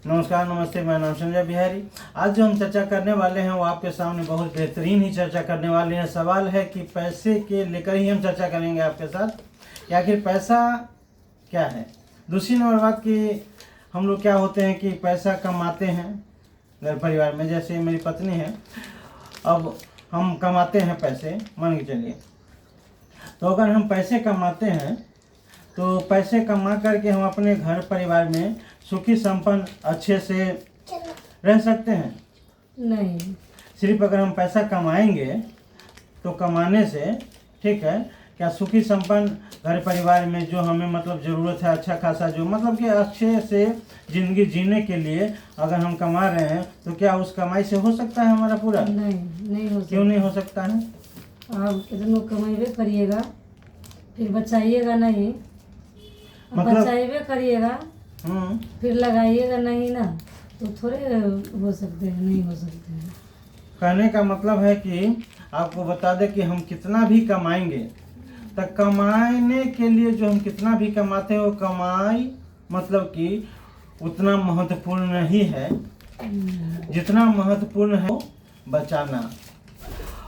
नमस्कार, नमस्ते। मेरा नाम संजय बिहारी। आज जो हम चर्चा करने वाले हैं वो आपके सामने बहुत बेहतरीन ही चर्चा करने वाले हैं। सवाल है कि पैसे के लेकर ही हम चर्चा करेंगे आपके साथ कि आखिर पैसा क्या है। दूसरी नंबर बात कि हम लोग क्या होते हैं कि पैसा कमाते हैं घर परिवार में। जैसे मेरी पत्नी है, अब हम कमाते हैं पैसे, मान के चलिए। तो अगर हम पैसे कमाते हैं तो पैसे कमा करके हम अपने घर परिवार में सुखी संपन्न अच्छे से रह सकते हैं? नहीं। सिर्फ अगर हम पैसा कमाएंगे तो कमाने से, ठीक है, क्या सुखी संपन्न घर परिवार में जो हमें मतलब ज़रूरत है अच्छा खासा, जो मतलब कि अच्छे से ज़िंदगी जीने के लिए अगर हम कमा रहे हैं तो क्या उस कमाई से हो सकता है हमारा पूरा? नहीं हो सकता। क्यों नहीं हो सकता है? आप कितनों कमाइबे करिएगा, फिर बचाइएगा नहीं। मतलब बचाइबे करिएगा फिर लगाइएगा नहीं ना, तो थोड़े हो सकते हैं, नहीं हो सकते हैं। कहने का मतलब है कि आपको बता दें कि हम कितना भी कमाएंगे, तो कमाने के लिए जो हम कितना भी कमाते हैं वो कमाई मतलब कि उतना महत्वपूर्ण नहीं है जितना महत्वपूर्ण है बचाना।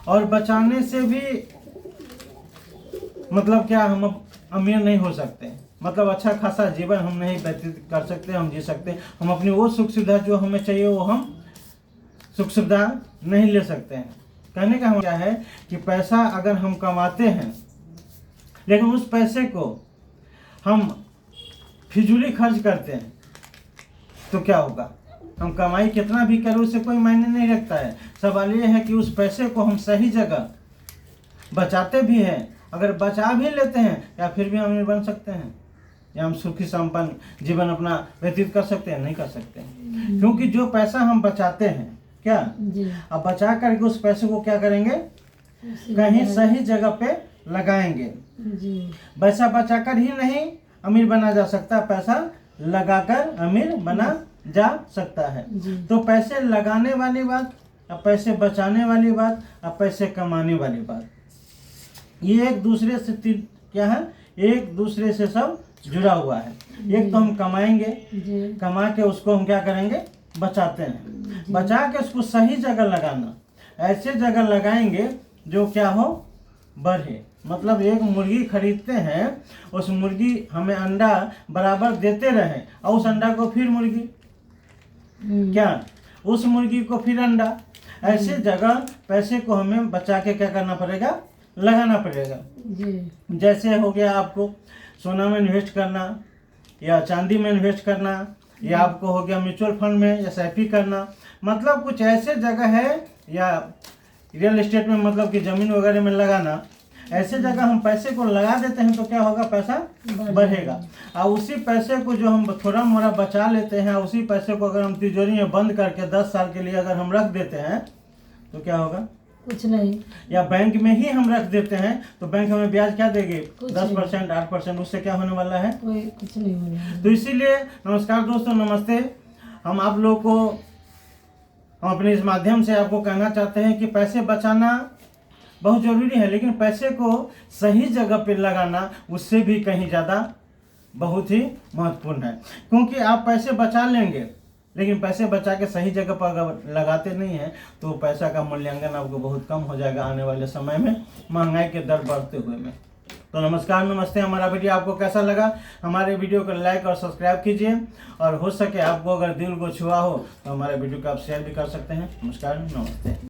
और बचाने से भी मतलब क्या हम अमीर नहीं हो सकते, मतलब अच्छा खासा जीवन हम नहीं व्यतीत कर सकते, हम जी सकते। हम अपनी वो सुख सुविधा जो हमें चाहिए वो हम सुख सुविधा नहीं ले सकते हैं। कहने का हम क्या है कि पैसा अगर हम कमाते हैं लेकिन उस पैसे को हम फिजूली खर्च करते हैं तो क्या होगा? हम कमाई कितना भी करें उससे कोई मायने नहीं रखता है। सवाल ये है कि उस पैसे को हम सही जगह बचाते भी हैं, अगर बचा भी लेते हैं या फिर भी अमीर बन सकते हैं या हम सुखी संपन्न जीवन अपना व्यतीत कर सकते हैं? नहीं कर सकते हैं, क्योंकि जो पैसा हम बचाते हैं क्या अब बचा करके उस पैसे को क्या करेंगे? कहीं सही जगह पे लगाएंगे। पैसा बचाकर ही नहीं अमीर बना जा सकता, पैसा लगाकर अमीर बना जा सकता है। तो पैसे लगाने वाली बात, अब पैसे बचाने वाली बात, अब पैसे कमाने वाली बात, ये एक दूसरे से क्या है, एक दूसरे से सब जुड़ा हुआ है। एक तो हम कमाएंगे, कमा के उसको हम क्या करेंगे? बचाते हैं। बचा के उसको सही जगह लगाना, ऐसे जगह लगाएंगे जो क्या हो, बढ़े। मतलब एक मुर्गी खरीदते हैं, उस मुर्गी हमें अंडा बराबर देते रहे और उस अंडा को फिर मुर्गी, क्या उस मुर्गी को फिर अंडा। ऐसे जगह पैसे को हमें बचा के क्या करना पड़ेगा? लगाना पड़ेगा। जैसे हो गया आपको सोना में इन्वेस्ट करना या चांदी में इन्वेस्ट करना, या आपको हो गया म्यूचुअल फंड में या SIP करना, मतलब कुछ ऐसे जगह है, या रियल एस्टेट में मतलब कि ज़मीन वगैरह में लगाना। ऐसे जगह हम पैसे को लगा देते हैं तो क्या होगा? पैसा बढ़ेगा। और उसी पैसे को जो हम थोड़ा मोड़ा बचा लेते हैं, उसी पैसे को अगर हम तिजोरी में बंद करके 10 साल के लिए अगर हम रख देते हैं तो क्या होगा? कुछ नहीं। या बैंक में ही हम रख देते हैं तो बैंक हमें ब्याज क्या देगी? 10%, 8%। उससे क्या होने वाला है? कुछ नहीं होने वाला। तो इसीलिए नमस्कार दोस्तों, नमस्ते। हम आप लोग को, हम अपने इस माध्यम से आपको कहना चाहते हैं कि पैसे बचाना बहुत ज़रूरी है, लेकिन पैसे को सही जगह पे लगाना उससे भी कहीं ज़्यादा बहुत ही महत्वपूर्ण है। क्योंकि आप पैसे बचा लेंगे लेकिन पैसे बचा के सही जगह पर अगर लगाते नहीं हैं तो पैसा का मूल्यांकन आपको बहुत कम हो जाएगा आने वाले समय में, महंगाई के दर बढ़ते हुए में। तो नमस्कार, नमस्ते। हमारा वीडियो आपको कैसा लगा? हमारे वीडियो को लाइक और सब्सक्राइब कीजिए, और हो सके आपको अगर दिल को छुआ हो तो हमारे वीडियो को आप शेयर भी कर सकते हैं। नमस्कार, नमस्ते।